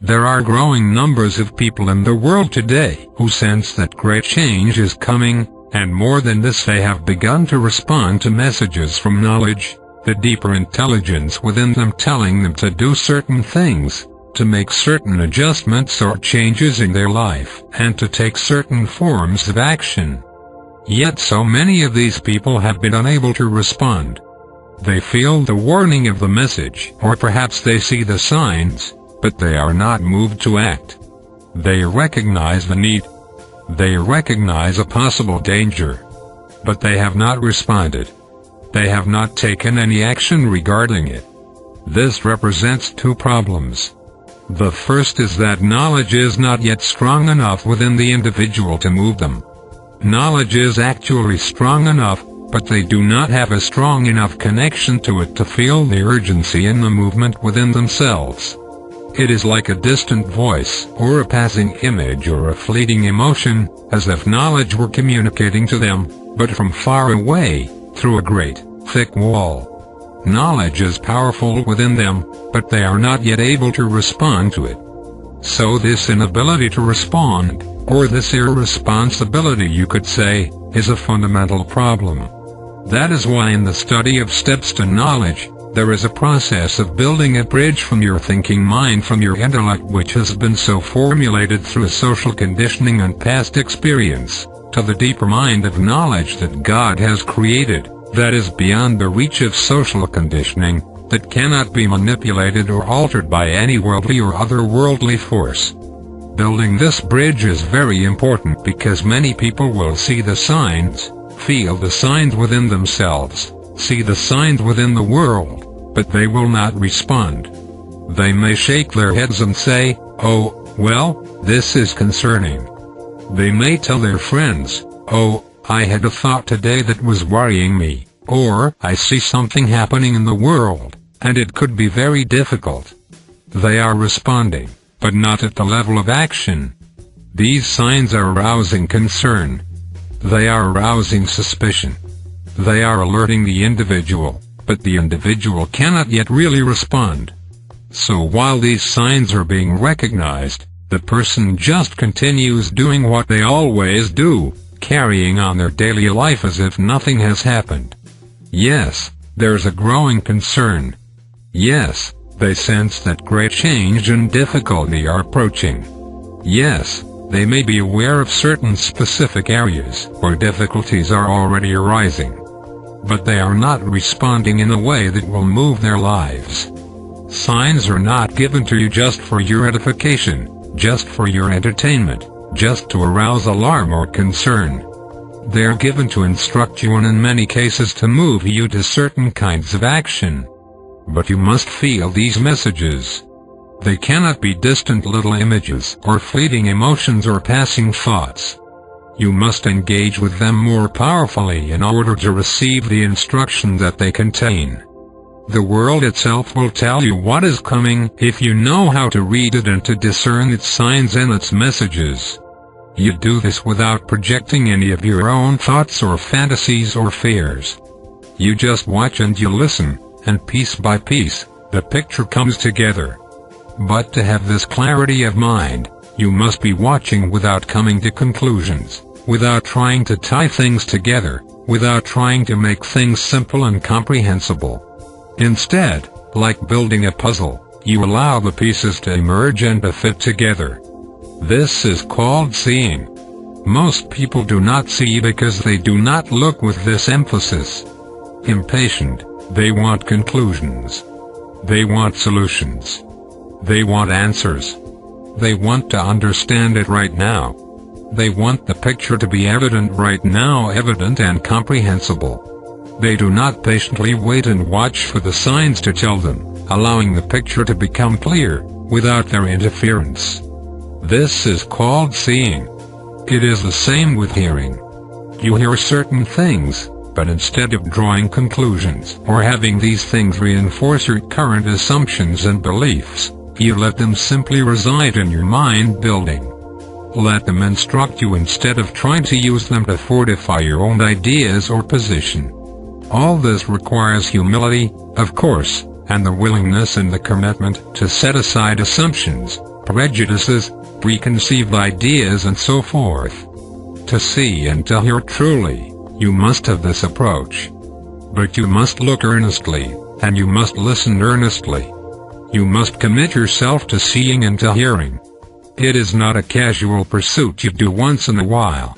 There are growing numbers of people in the world today who sense that great change is coming, and more than this, they have begun to respond to messages from knowledge, the deeper intelligence within them telling them to do certain things, to make certain adjustments or changes in their life, and to take certain forms of action. Yet so many of these people have been unable to respond. They feel the warning of the message, or perhaps they see the signs, but they are not moved to act. They recognize the need. They recognize a possible danger. But they have not responded. They have not taken any action regarding it. This represents two problems. The first is that knowledge is not yet strong enough within the individual to move them. Knowledge is actually strong enough, but they do not have a strong enough connection to it to feel the urgency in the movement within themselves. It is like a distant voice, or a passing image, or a fleeting emotion, as if knowledge were communicating to them, but from far away, through a great, thick wall. Knowledge is powerful within them, but they are not yet able to respond to it. So this inability to respond, or this irresponsibility, you could say, is a fundamental problem. That is why in the study of steps to knowledge, there is a process of building a bridge from your thinking mind, from your intellect, which has been so formulated through social conditioning and past experience, to the deeper mind of knowledge that God has created, that is beyond the reach of social conditioning, that cannot be manipulated or altered by any worldly or otherworldly force. Building this bridge is very important because many people will see the signs, feel the signs within themselves, see the signs within the world, but they will not respond. They may shake their heads and say, "Oh, well, this is concerning." They may tell their friends, "Oh, I had a thought today that was worrying me," or "I see something happening in the world, and it could be very difficult." They are responding, but not at the level of action. These signs are arousing concern. They are arousing suspicion. They are alerting the individual, but the individual cannot yet really respond. So while these signs are being recognized, the person just continues doing what they always do, carrying on their daily life as if nothing has happened. Yes, there's a growing concern. Yes, they sense that great change and difficulty are approaching. Yes, they may be aware of certain specific areas where difficulties are already arising. But they are not responding in a way that will move their lives. Signs are not given to you just for your edification, just for your entertainment, just to arouse alarm or concern. They are given to instruct you and in many cases to move you to certain kinds of action. But you must feel these messages. They cannot be distant little images or fleeting emotions or passing thoughts. You must engage with them more powerfully in order to receive the instruction that they contain. The world itself will tell you what is coming if you know how to read it and to discern its signs and its messages. You do this without projecting any of your own thoughts or fantasies or fears. You just watch and you listen, and piece by piece, the picture comes together. But to have this clarity of mind, you must be watching without coming to conclusions, without trying to tie things together, without trying to make things simple and comprehensible. Instead, like building a puzzle, you allow the pieces to emerge and to fit together. This is called seeing. Most people do not see because they do not look with this emphasis. Impatient, they want conclusions. They want solutions. They want answers. They want to understand it right now. They want the picture to be evident right now, evident and comprehensible. They do not patiently wait and watch for the signs to tell them, allowing the picture to become clear, without their interference. This is called seeing. It is the same with hearing. You hear certain things, but instead of drawing conclusions or having these things reinforce your current assumptions and beliefs, you let them simply reside in your mind building. Let them instruct you instead of trying to use them to fortify your own ideas or position. All this requires humility, of course, and the willingness and the commitment to set aside assumptions, prejudices, preconceived ideas and so forth. To see and to hear truly, you must have this approach. But you must look earnestly, and you must listen earnestly. You must commit yourself to seeing and to hearing. It is not a casual pursuit you do once in a while.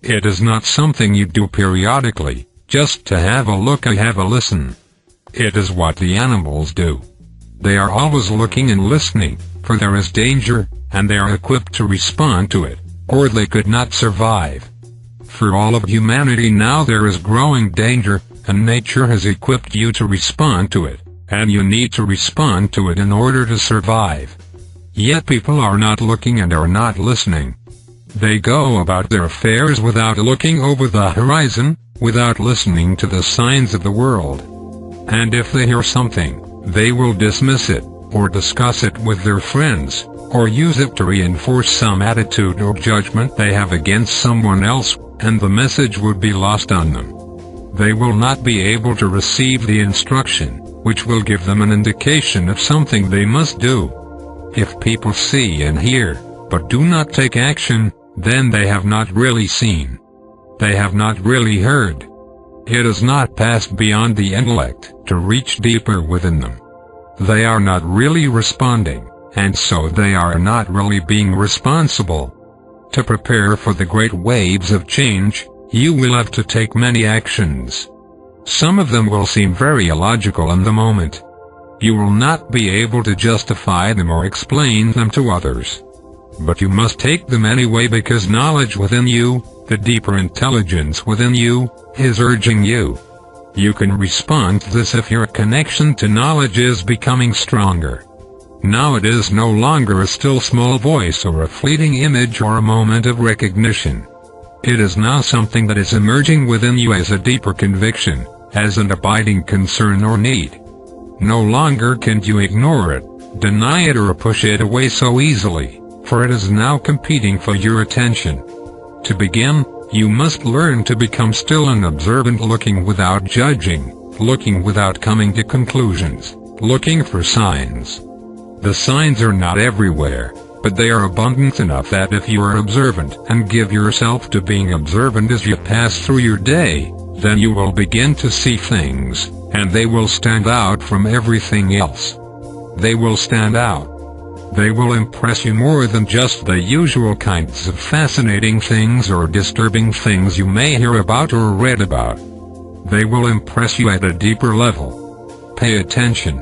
It is not something you do periodically, just to have a look and have a listen. It is what the animals do. They are always looking and listening, for there is danger, and they are equipped to respond to it, or they could not survive. For all of humanity now there is growing danger, and nature has equipped you to respond to it, and you need to respond to it in order to survive. Yet people are not looking and are not listening. They go about their affairs without looking over the horizon, without listening to the signs of the world. And if they hear something, they will dismiss it, or discuss it with their friends, or use it to reinforce some attitude or judgment they have against someone else, and the message would be lost on them. They will not be able to receive the instruction, which will give them an indication of something they must do. If people see and hear, but do not take action, then they have not really seen. They have not really heard. It has not passed beyond the intellect to reach deeper within them. They are not really responding, and so they are not really being responsible. To prepare for the great waves of change, you will have to take many actions. Some of them will seem very illogical in the moment. You will not be able to justify them or explain them to others. But you must take them anyway because knowledge within you, the deeper intelligence within you, is urging you. You can respond to this if your connection to knowledge is becoming stronger. Now it is no longer a still small voice or a fleeting image or a moment of recognition. It is now something that is emerging within you as a deeper conviction, as an abiding concern or need. No longer can you ignore it, deny it or push it away so easily, for it is now competing for your attention. To begin, you must learn to become still and observant, looking without judging, looking without coming to conclusions, looking for signs. The signs are not everywhere, but they are abundant enough that if you are observant and give yourself to being observant as you pass through your day, then you will begin to see things, and they will stand out from everything else. They will stand out. They will impress you more than just the usual kinds of fascinating things or disturbing things you may hear about or read about. They will impress you at a deeper level. Pay attention.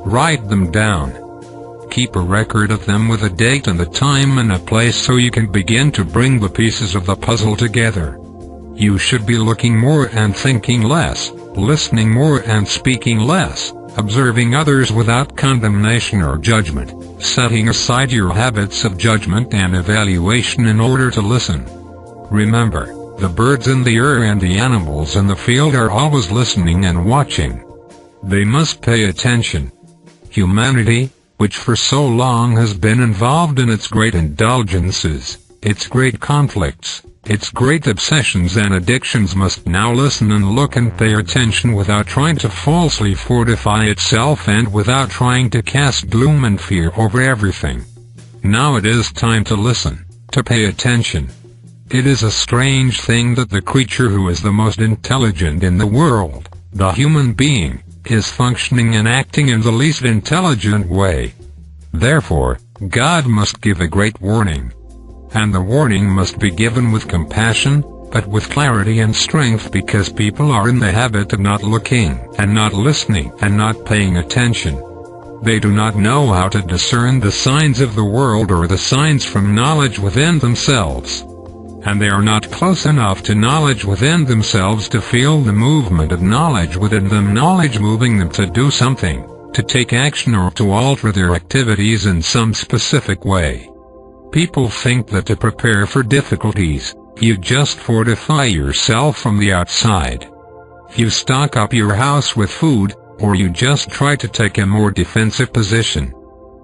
Write them down. Keep a record of them with a date and a time and a place so you can begin to bring the pieces of the puzzle together. You should be looking more and thinking less, listening more and speaking less, observing others without condemnation or judgment, setting aside your habits of judgment and evaluation in order to listen. Remember, the birds in the air and the animals in the field are always listening and watching. They must pay attention. Humanity, which for so long has been involved in its great indulgences, its great conflicts, its great obsessions and addictions, must now listen and look and pay attention without trying to falsely fortify itself and without trying to cast gloom and fear over everything. Now it is time to listen, to pay attention. It is a strange thing that the creature who is the most intelligent in the world, the human being, is functioning and acting in the least intelligent way. Therefore, God must give a great warning. And the warning must be given with compassion, but with clarity and strength, because people are in the habit of not looking, and not listening, and not paying attention. They do not know how to discern the signs of the world or the signs from knowledge within themselves. And they are not close enough to knowledge within themselves to feel the movement of knowledge within them, knowledge moving them to do something, to take action or to alter their activities in some specific way. People think that to prepare for difficulties, you just fortify yourself from the outside. You stock up your house with food, or you just try to take a more defensive position.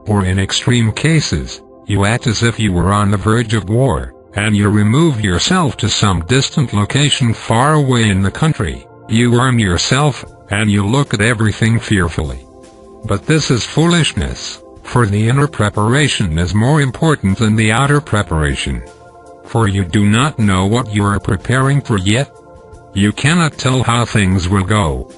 Or in extreme cases, you act as if you were on the verge of war, and you remove yourself to some distant location far away in the country. You arm yourself, and you look at everything fearfully. But this is foolishness. For the inner preparation is more important than the outer preparation. For you do not know what you are preparing for yet. You cannot tell how things will go.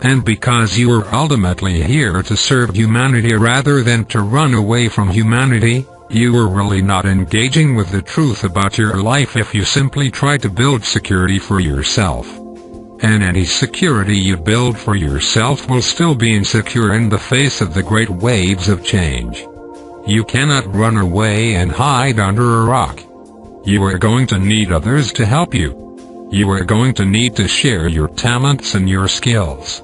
And because you are ultimately here to serve humanity rather than to run away from humanity, you are really not engaging with the truth about your life if you simply try to build security for yourself. And any security you build for yourself will still be insecure in the face of the great waves of change. You cannot run away and hide under a rock. You are going to need others to help you. You are going to need to share your talents and your skills.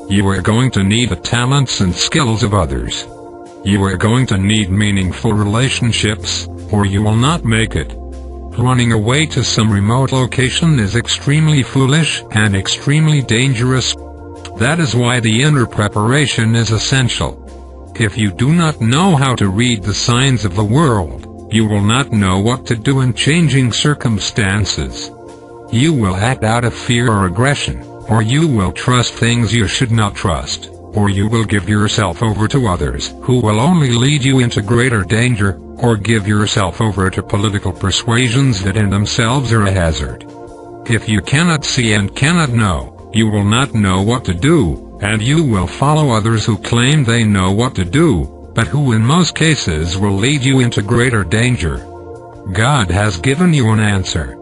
You are going to need the talents and skills of others. You are going to need meaningful relationships, or you will not make it. Running away to some remote location is extremely foolish and extremely dangerous. That is why the inner preparation is essential. If you do not know how to read the signs of the world, you will not know what to do in changing circumstances. You will act out of fear or aggression, or you will trust things you should not trust, or you will give yourself over to others who will only lead you into greater danger, or give yourself over to political persuasions that in themselves are a hazard. If you cannot see and cannot know, you will not know what to do, and you will follow others who claim they know what to do, but who in most cases will lead you into greater danger. God has given you an answer.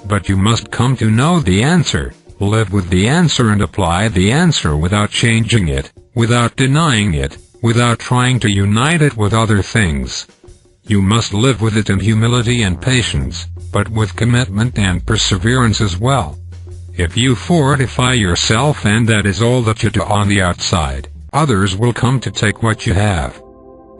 But you must come to know the answer, live with the answer and apply the answer without changing it, without denying it, without trying to unite it with other things. You must live with it in humility and patience, but with commitment and perseverance as well. If you fortify yourself and that is all that you do on the outside, others will come to take what you have.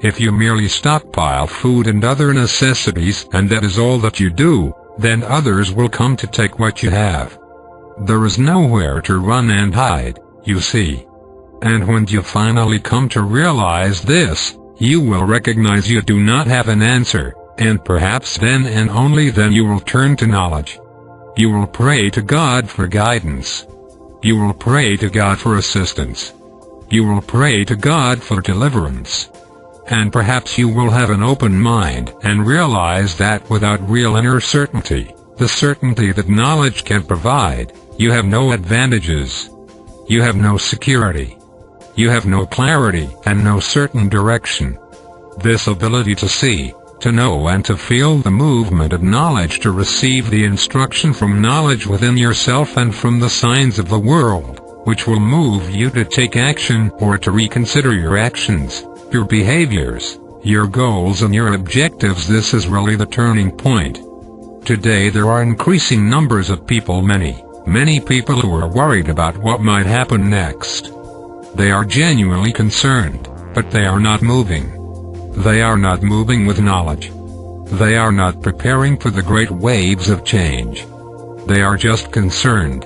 If you merely stockpile food and other necessities and that is all that you do, then others will come to take what you have. There is nowhere to run and hide, you see. And when you finally come to realize this, you will recognize you do not have an answer, and perhaps then and only then you will turn to knowledge. You will pray to God for guidance. You will pray to God for assistance. You will pray to God for deliverance. And perhaps you will have an open mind and realize that without real inner certainty, the certainty that knowledge can provide, you have no advantages. You have no security. You have no clarity and no certain direction. This ability to see, to know and to feel the movement of knowledge, to receive the instruction from knowledge within yourself and from the signs of the world, which will move you to take action or to reconsider your actions, your behaviors, your goals and your objectives. This is really the turning point. Today there are increasing numbers of people, many people who are worried about what might happen next. They are genuinely concerned, but they are not moving. They are not moving with knowledge. They are not preparing for the great waves of change. They are just concerned.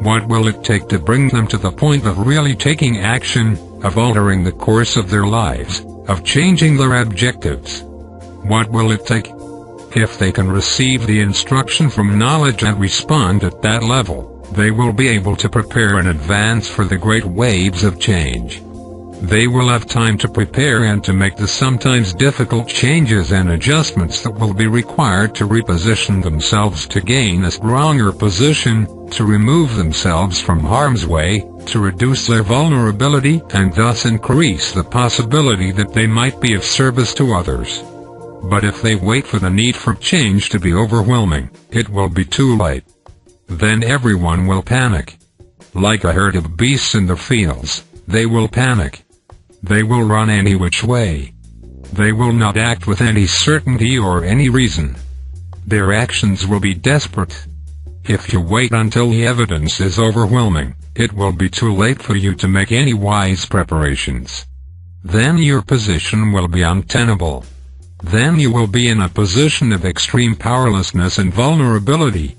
What will it take to bring them to the point of really taking action, of altering the course of their lives, of changing their objectives? What will it take? If they can receive the instruction from knowledge and respond at that level, they will be able to prepare in advance for the great waves of change. They will have time to prepare and to make the sometimes difficult changes and adjustments that will be required to reposition themselves to gain a stronger position, to remove themselves from harm's way, to reduce their vulnerability and thus increase the possibility that they might be of service to others. But if they wait for the need for change to be overwhelming, it will be too late. Then everyone will panic. Like a herd of beasts in the fields, they will panic. They will run any which way. They will not act with any certainty or any reason. Their actions will be desperate. If you wait until the evidence is overwhelming, it will be too late for you to make any wise preparations. Then your position will be untenable. Then you will be in a position of extreme powerlessness and vulnerability,